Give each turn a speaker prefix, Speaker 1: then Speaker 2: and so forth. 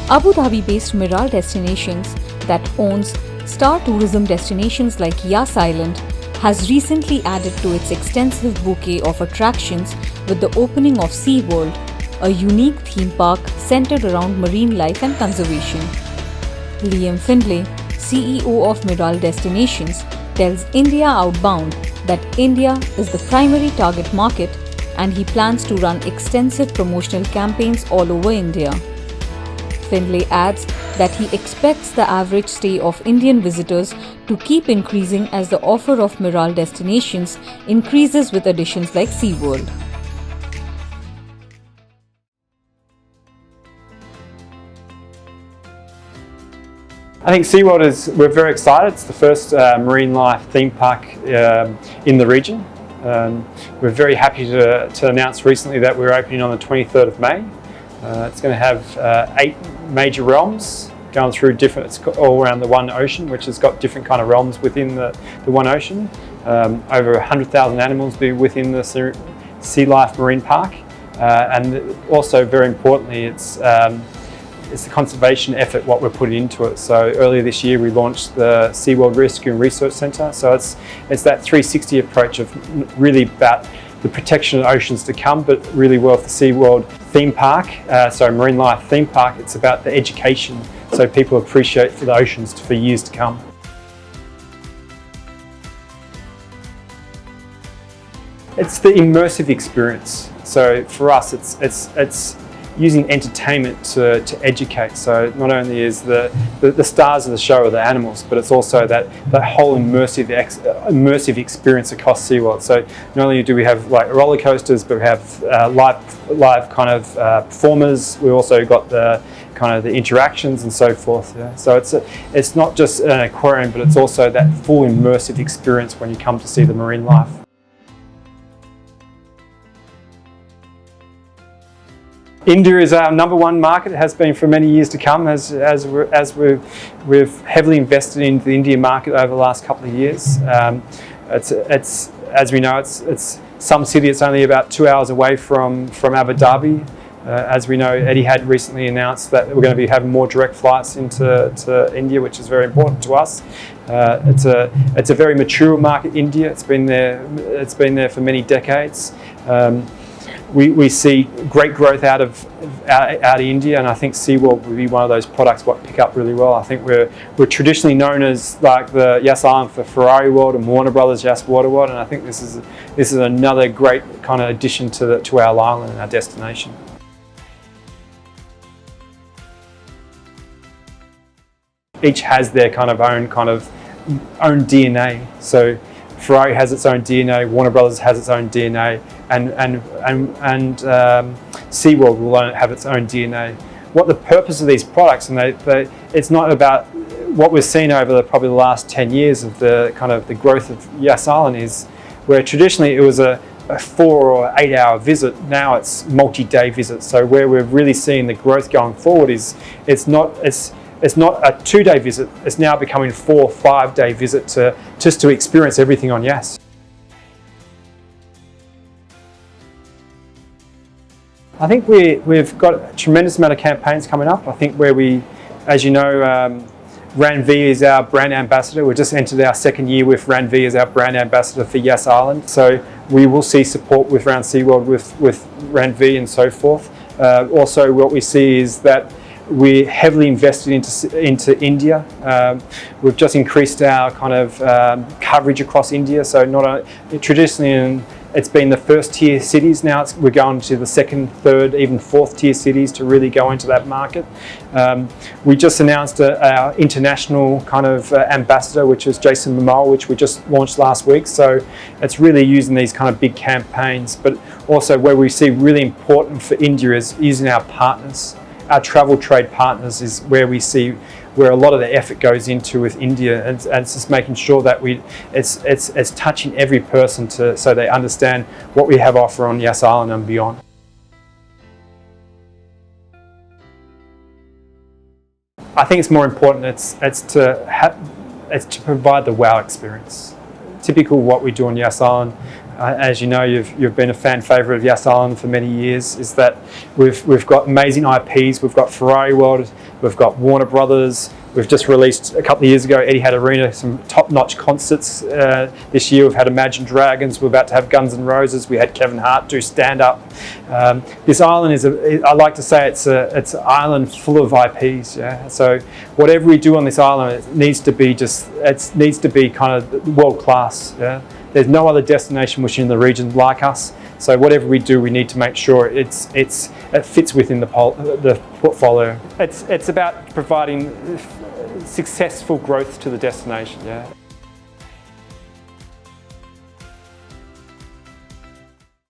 Speaker 1: Abu Dhabi-based Miral Destinations that owns star tourism destinations like Yas Island has recently added to its extensive bouquet of attractions with the opening of SeaWorld, a unique theme park centered around marine life and conservation. Findlay, CEO of Miral Destinations, tells India Outbound that India is the primary target market and he plans to run extensive promotional campaigns all over India. Findlay adds that he expects the average stay of Indian visitors to keep increasing as the offer of Miral Destinations increases with additions like SeaWorld.
Speaker 2: I think SeaWorld we're very excited. It's the first marine life theme park in the region. We're very happy to announce recently that we're opening on the 23rd of May. It's going to have 8 major realms going through it's all around the one ocean, which has got different kind of realms within the one ocean. Over 100,000 animals will be within the Sea Life Marine Park. And also very importantly, it's the conservation effort what we're putting into it. So earlier this year we launched the SeaWorld Rescue and Research Centre. So it's that 360 approach of really about the protection of oceans to come, but really well for the SeaWorld theme park, marine life theme park, it's about the education so people appreciate for the oceans for years to come. It's the immersive experience. So for us, it's using entertainment to educate. So not only is the stars of the show are the animals, but it's also that whole immersive experience across SeaWorld. So not only do we have like roller coasters, but we have live kind of performers. We also got the kind of the interactions and so forth. Yeah. So it's not just an aquarium, but it's also that full immersive experience when you come to see the marine life. India is our #1 market. It has been for many years to come as we've heavily invested in the Indian market over the last couple of years. It's as we know, it's some city. It's only about 2 hours away from Abu Dhabi. As we know, Etihad recently announced that we're going to be having more direct flights to India, which is very important to us. It's a very mature market, India. It's been there for many decades. We see great growth out of India, and I think SeaWorld will be one of those products what pick up really well. I think we're traditionally known as like the Yas Island for Ferrari World and Warner Brothers Yas Water World, and I think this is another great kind of addition to our island and our destination. Each has their own DNA. So Ferrari has its own DNA, Warner Brothers has its own DNA, and SeaWorld will have its own DNA. What the purpose of these products, and it's not about what we've seen over probably the last 10 years of the growth of Yas Island is where traditionally it was a 4 or 8 hour visit. Now it's multi-day visits. So where we're really seeing the growth going forward is it's not a 2-day visit, it's now becoming a 4 or 5-day visit to experience everything on Yas. I think we've got a tremendous amount of campaigns coming up. I think as you know, Ranvi is our brand ambassador. We've just entered our 2nd year with Ranvi as our brand ambassador for Yas Island. So we will see support around SeaWorld with Ranvi and so forth. Also what we see is that we're heavily invested into India. We've just increased our coverage across India. So traditionally it's been the 1st tier cities. Now we're going to the 2nd, 3rd, even 4th tier cities to really go into that market. We just announced our international ambassador, which is Jason Momoa, which we just launched last week. So it's really using these big campaigns, but also where we see really important for India is using our partners. Our travel trade partners is where we see where a lot of the effort goes into with India, and it's just making sure that it's touching every person so they understand what we have to offer on Yas Island and beyond. I think it's more important. It's to provide the wow experience. Typical what we do on Yas Island. as you know, you've been a fan favourite of Yas Island for many years, is that we've got amazing IPs. We've got Ferrari World, we've got Warner Brothers. We've just released a couple of years ago, Etihad Arena, some top-notch concerts. This year we've had Imagine Dragons, we're about to have Guns N' Roses, we had Kevin Hart do stand-up. This island I like to say it's an island full of IPs. Yeah? So whatever we do on this island, it needs to be kind of world-class. Yeah? There's no other destination within the region like us. So whatever we do, we need to make sure it fits within the portfolio. It's about providing successful growth to the destination. Yeah.